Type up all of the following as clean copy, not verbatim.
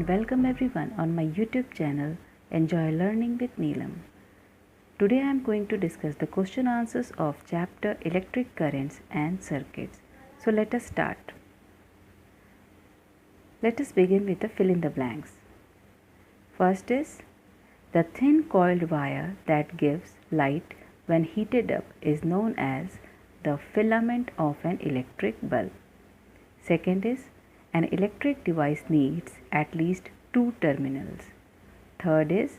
and welcome everyone on my YouTube channel Enjoy Learning with Neelam. Today I am going to discuss the question answers of chapter Electric Currents and Circuits. So let us start. Let us begin with the fill in the blanks. First is the thin coiled wire that gives light when heated up is known as the filament of an electric bulb. Second is an electric device needs at least two terminals. Third is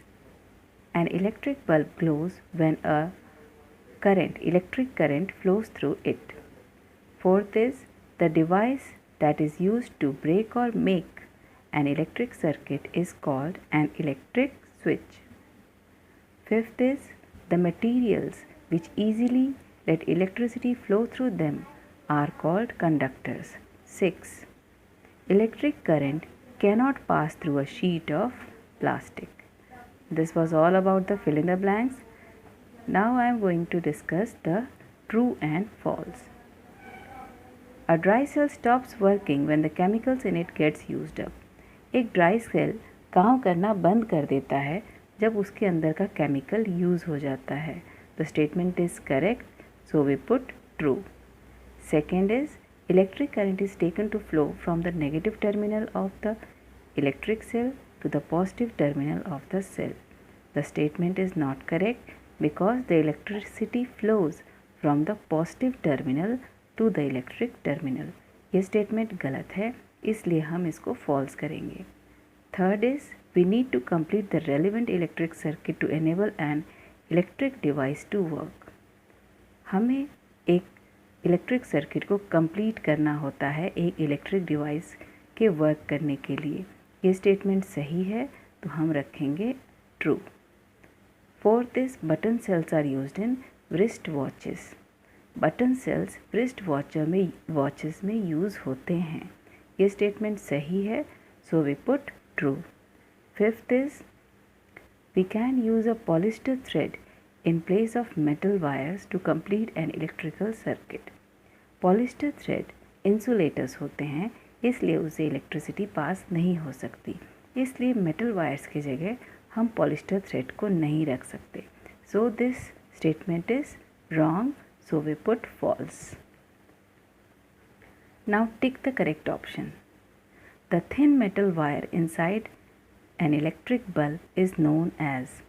an electric bulb glows when a electric current flows through it. Fourth is the device that is used to break or make an electric circuit is called an electric switch. Fifth is the materials which easily let electricity flow through them are called conductors. 6. Electric current cannot pass through a sheet of plastic. This was all about the fill in the blanks. Now I am going to discuss the true and false. A dry cell stops working when the chemicals in it gets used up. एक dry cell काम करना बंद कर देता है जब उसके अंदर का केमिकल यूज़ हो जाता है. The statement is correct, so we put true. Second is electric current is taken to flow from the negative terminal of the electric cell to the positive terminal of the cell. The statement is not correct because the electricity flows from the positive terminal to the electric terminal. ये statement गलत है, इसलिए हम इसको false करेंगे. Third is we need to complete the relevant electric circuit to enable an electric device to work. हमें एक electric circuit को कंप्लीट करना होता है एक इलेक्ट्रिक डिवाइस के वर्क करने के लिए. ये स्टेटमेंट सही है तो हम रखेंगे true. Fourth is button cells are used in wrist watches. Button cells wrist watches में यूज़ होते हैं. ये स्टेटमेंट सही है, so we put true. Fifth is we can use a polyester thread in place of metal wires to complete an electrical circuit. Polyester thread insulators होते हैं, इसलिए उसे इलेक्ट्रिसिटी पास नहीं हो सकती, इसलिए मेटल वायर्स की जगह हम पॉलिस्टर थ्रेड को नहीं रख सकते. So this statement is wrong, so we put false. Now tick the correct option. The thin metal wire inside an electric bulb is known as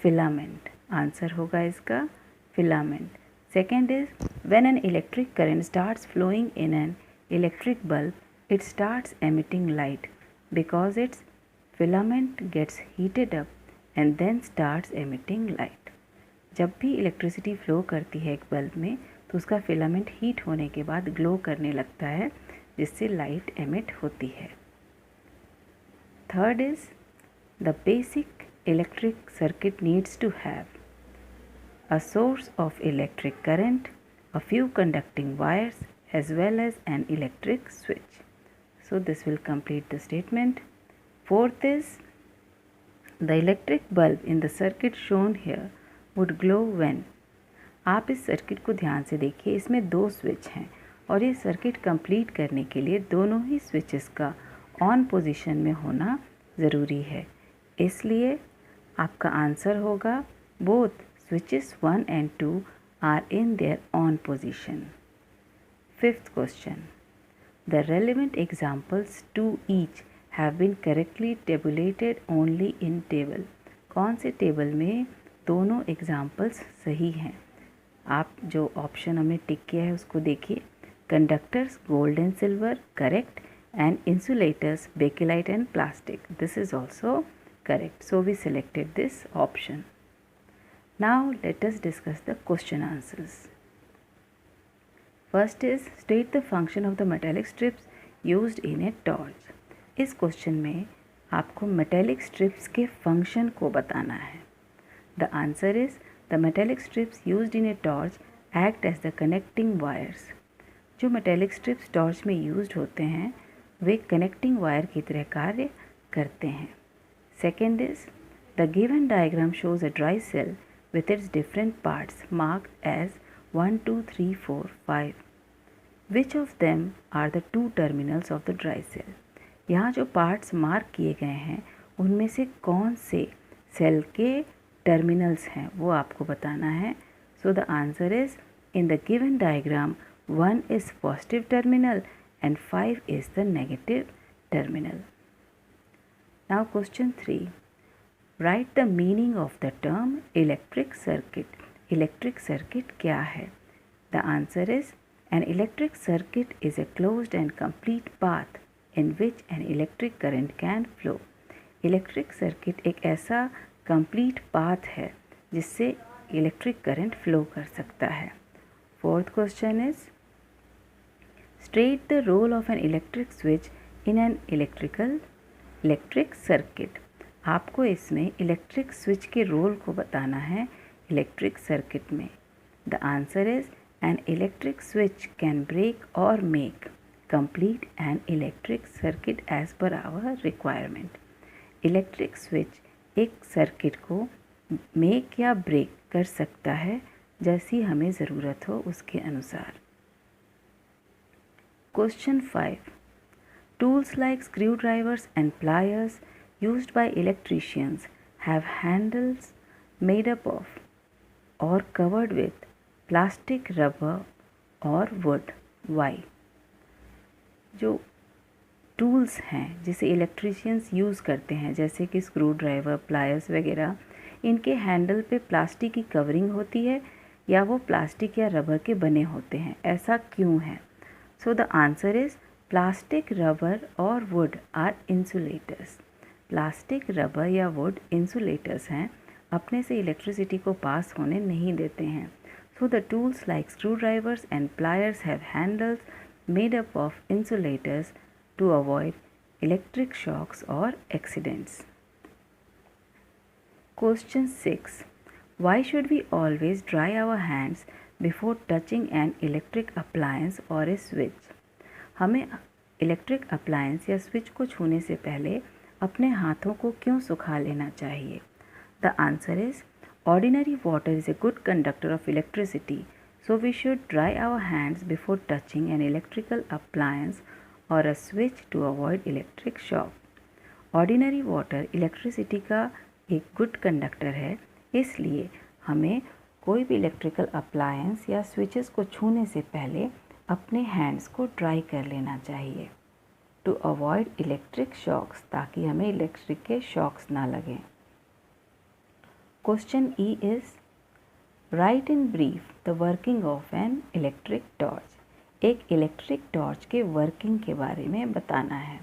filament. Answer होगा इसका filament. Second is when an electric current starts flowing in an electric bulb it starts emitting light because its filament gets heated up and then starts emitting light. जब भी electricity flow करती है एक bulb में तो उसका filament heat होने के बाद ग्लो करने लगता है, जिससे लाइट एमिट होती है. Third is the basic electric circuit needs to have a source of electric current, a few conducting wires as well as an electric switch. So this will complete the statement. Fourth is the electric bulb in the circuit shown here would glow when. आप इस circuit को ध्यान से देखिए, इसमें दो switch हैं और ये सर्किट कंप्लीट करने के लिए दोनों ही स्विचेस का ऑन पोजीशन में होना ज़रूरी है, इसलिए आपका आंसर होगा both switches 1 and 2 are in their on position. Fifth question. The relevant examples to each have been correctly tabulated only in table. कौन से टेबल में दोनों एग्जाम्पल्स सही हैं? आप जो ऑप्शन हमने टिक किया है उसको देखिए. Conductors gold and silver correct, and insulators bakelite and plastic, this is also correct, so we selected this option. Now let us discuss the question answers. First is state the function of the metallic strips used in a torch. इस question में आपको metallic strips के function को बताना है. The answer is the metallic strips used in a torch act as the connecting wires. जो metallic strips torch में used होते हैं वे connecting wire की तरह कार्य करते हैं. Second is the given diagram shows a dry cell with its different parts marked as 1, 2, 3, 4, 5. Which of them are the two terminals of the dry cell? यहाँ जो पार्ट्स मार्क किए गए हैं उनमें से कौन से सेल के टर्मिनल्स हैं वो आपको बताना है. So the answer is in the given diagram 1 is positive terminal and 5 is the negative terminal. Now question 3. Write the meaning of the term electric circuit. Electric circuit क्या है? The answer is an electric circuit is a closed and complete path in which an electric current can flow. Electric circuit एक ऐसा complete path है जिससे electric current flow कर सकता है. Fourth question is state the role of an electric switch in an electric circuit. आपको इसमें electric switch के रोल को बताना है इलेक्ट्रिक सर्किट में. The answer is an electric switch can break or make complete an electric circuit as per our requirement. Electric switch एक circuit को make या ब्रेक कर सकता है जैसी हमें ज़रूरत हो उसके अनुसार. Question 5. Tools like screwdrivers and pliers used by electricians have handles made up of or covered with plastic, rubber or wood. Why? जो टूल्स हैं जिसे इलेक्ट्रीशियंस यूज़ करते हैं जैसे कि स्क्रू ड्राइवर, प्लायर्स वगैरह, इनके हैंडल पे प्लास्टिक की कवरिंग होती है या वो प्लास्टिक या रबर के बने होते हैं. ऐसा क्यों है? So the answer is plastic, rubber or wood are insulators. Plastic, rubber या वुड इंसुलेटर्स हैं, अपने से इलेक्ट्रिसिटी को पास होने नहीं देते हैं. So the tools like screwdrivers and pliers have handles made up of insulators to avoid electric shocks or accidents. Question 6. Why should we always dry our hands before touching an electric appliance or a switch? हमें electric appliance या switch को छूने से पहले अपने हाथों को क्यों सुखा लेना चाहिए? The answer is ordinary water is a good conductor of electricity, so we should dry our hands before touching an electrical appliance or a switch to avoid electric shock. Ordinary water electricity का एक good conductor है, इसलिए हमें कोई भी electrical appliance या switches को छूने से पहले अपने हैंड्स को ड्राई कर लेना चाहिए टू अवॉइड इलेक्ट्रिक शॉक्स, ताकि हमें इलेक्ट्रिक के शॉक्स ना लगें. Question E is write in brief the working of an electric torch. एक इलेक्ट्रिक टॉर्च के वर्किंग के बारे में बताना है.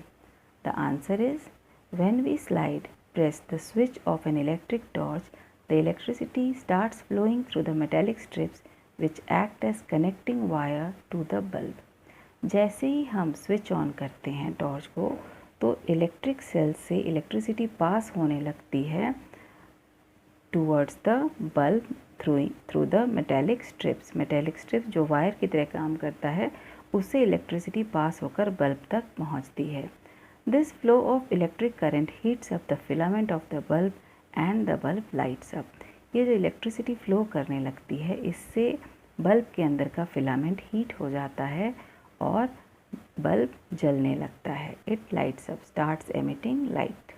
The answer is when we slide press the switch of an electric torch, the electricity starts flowing through the metallic strips which act as connecting wire to the bulb. जैसे ही हम switch on करते हैं torch को तो electric cell से electricity pass होने लगती है towards the bulb through the metallic strips. Metallic strips जो वायर की तरह काम करता है, उससे इलेक्ट्रिसिटी पास होकर बल्ब तक पहुंचती है. This flow of electric current heats up the filament of the bulb and the bulb lights up. ये जो इलेक्ट्रिसिटी फ़्लो करने लगती है, इससे बल्ब के अंदर का फिलामेंट हीट हो जाता है और बल्ब जलने लगता है. It lights up, starts emitting light.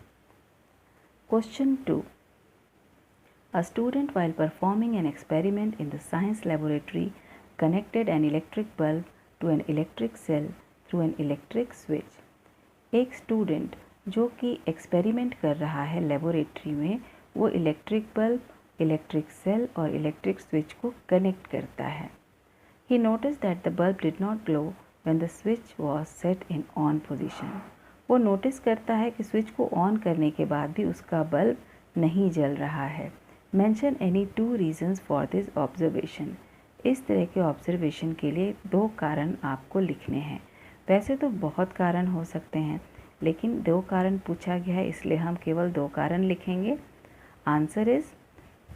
Question 2. A student while performing an experiment in the science laboratory connected an electric bulb to an electric cell through an electric switch. एक student जो कि experiment कर रहा है laboratory में, वो electric bulb, electric cell और electric switch को कनेक्ट करता है. He notice that the bulb did not glow when the switch was set in on position. वो नोटिस करता है कि स्विच को ऑन करने के बाद भी उसका बल्ब नहीं जल रहा है. Mention any 2 reasons for this observation. इस तरह के ऑब्जर्वेशन के लिए 2 कारण आपको लिखने हैं. वैसे तो बहुत कारण हो सकते हैं, लेकिन 2 कारण पूछा गया है, इसलिए हम केवल 2 कारण लिखेंगे. Answer is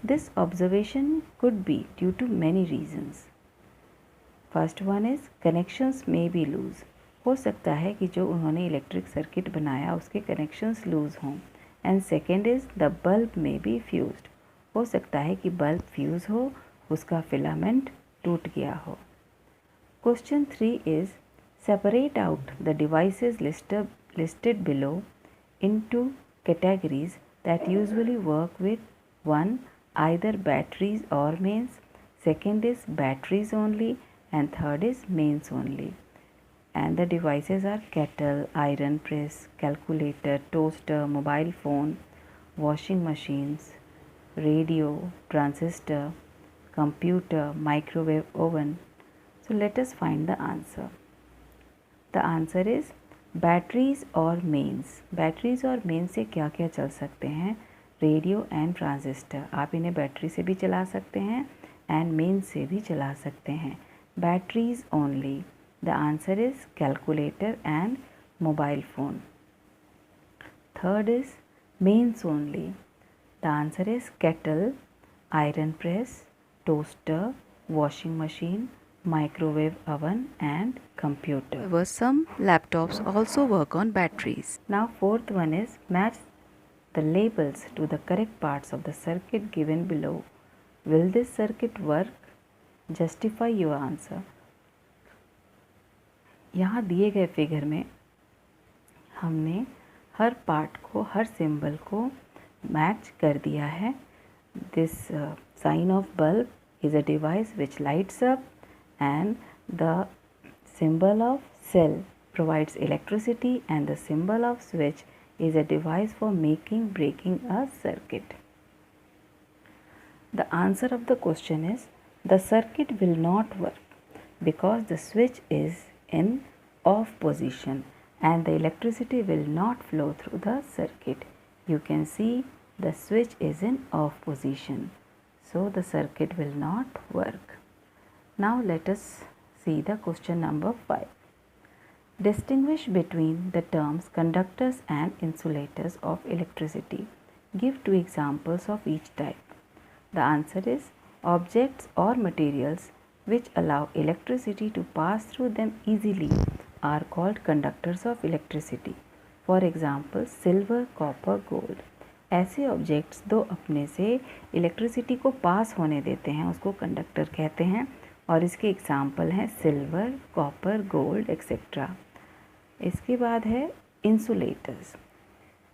this observation could be due to many reasons. First one is connections may be loose. हो सकता है कि जो उन्होंने इलेक्ट्रिक सर्किट बनाया उसके कनेक्शंस लूज हों. And second is the bulb may be fused. हो सकता है कि बल्ब फ्यूज हो, उसका फिलामेंट टूट गया हो. Question 3 is separate out the devices listed below into categories that usually work with one, either batteries or mains, second is batteries only, and third is mains only. And the devices are kettle, iron press, calculator, toaster, mobile phone, washing machines, radio, transistor, computer, microwave oven. So let us find the answer. The answer is batteries और mains. Batteries और mains से क्या क्या चल सकते हैं? Radio and transistor. आप इन्हें बैटरी से भी चला सकते हैं एंड मेंस से भी चला सकते हैं। Batteries only. The answer is calculator and mobile phone. Third is mains only. The answer is kettle, iron press, toaster, washing machine, microwave oven and computer. However, some laptops also work on batteries. Now fourth one is match the labels to the correct parts of the circuit given below. Will this circuit work? Justify your answer. यहाँ दिए गए figure में हमने हर part को, हर symbol को match कर दिया है. This sign of bulb is a device which lights up, and the symbol of cell provides electricity, and the symbol of switch is a device for breaking a circuit. The answer of the question is the circuit will not work because the switch is in off position and the electricity will not flow through the circuit. You can see the switch is in off position. So the circuit will not work. Now let us see the question number 5. Distinguish between the terms conductors and insulators of electricity. Give 2 examples of each type. The answer is objects or materials which allow electricity to pass through them easily are called conductors of electricity. For example, silver, copper, gold. ऐसे objects दो अपने से electricity को पास होने देते हैं उसको conductor कहते हैं और इसके एग्जाम्पल हैं सिल्वर, कॉपर, गोल्ड एक्सेट्रा. इसके बाद है इंसुलेटर्स.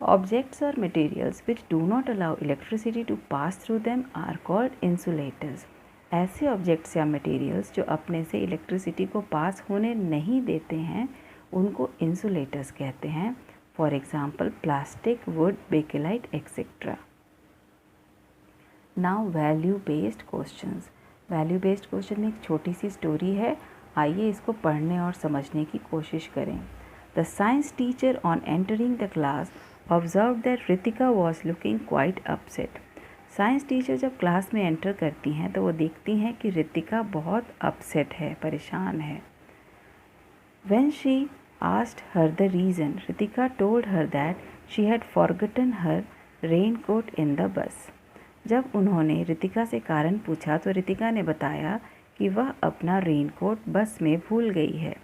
ऑब्जेक्ट्स और materials which do not allow electricity to pass through them are called insulators. ऐसे ऑब्जेक्ट्स या मटेरियल्स जो अपने से इलेक्ट्रिसिटी को पास होने नहीं देते हैं उनको इंसुलेटर्स कहते हैं. For example, plastic, wood, bakelite, etc. Now value based questions. Value based question में एक छोटी सी स्टोरी है. आइए इसको पढ़ने और समझने की कोशिश करें. The science teacher on entering the class observed that Ritika was looking quite upset. Science teacher जब क्लास में एंटर करती हैं तो वो देखती हैं कि रितिका बहुत अपसेट है, परेशान है. When she asked her the reason, Ritika told her that she had forgotten her raincoat in the bus. जब उन्होंने रितिका से कारण पूछा तो रितिका ने बताया कि वह अपना रेनकोट बस में भूल गई है.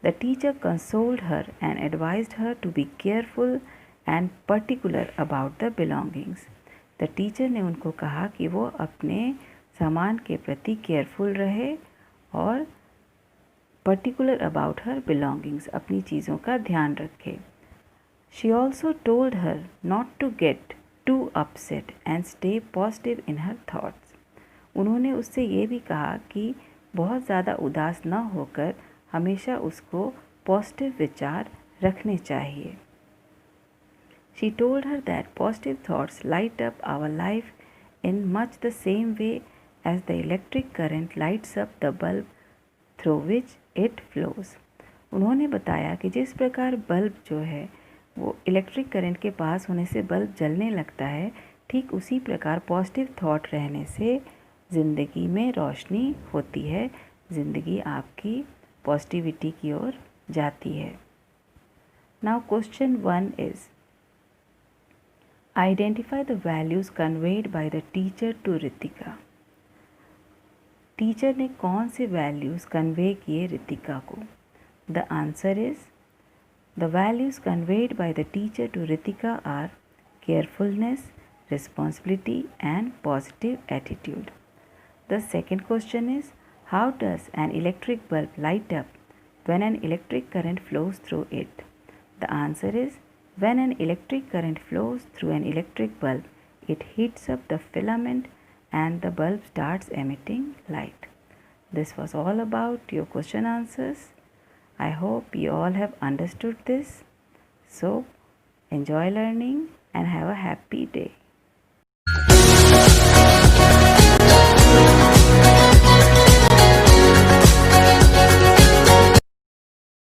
The teacher consoled her and advised her to be careful and particular about the belongings. The teacher ने उनको कहा कि वो अपने सामान के प्रति केयरफुल रहे और particular about her belongings, अपनी चीज़ों का ध्यान रखे. She also told her not to get too upset and stay positive in her thoughts. उन्होंने उससे ये भी कहा कि बहुत ज़्यादा उदास न होकर हमेशा उसको पॉजिटिव विचार रखने चाहिए. She told her that positive thoughts light up our life in much the same way as the electric current lights up the bulb through which it flows. उन्होंने बताया कि जिस प्रकार बल्ब जो है वो इलेक्ट्रिक करंट के पास होने से बल्ब जलने लगता है, ठीक उसी प्रकार पॉजिटिव थॉट रहने से ज़िंदगी में रोशनी होती है, ज़िंदगी आपकी पॉजिटिविटी की ओर जाती है. Now question 1 is identify the values conveyed by the teacher to Ritika. Teacher ने कौन से वैल्यूज़ कन्वे किए रितिका को? The answer is the values conveyed by the teacher to Ritika are carefulness, responsibility and positive attitude. The second question is how does an electric bulb light up when an electric current flows through it? The answer is when an electric current flows through an electric bulb, it heats up the filament and the bulb starts emitting light. This was all about your question answers. I hope you all have understood this. So, enjoy learning and have a happy day.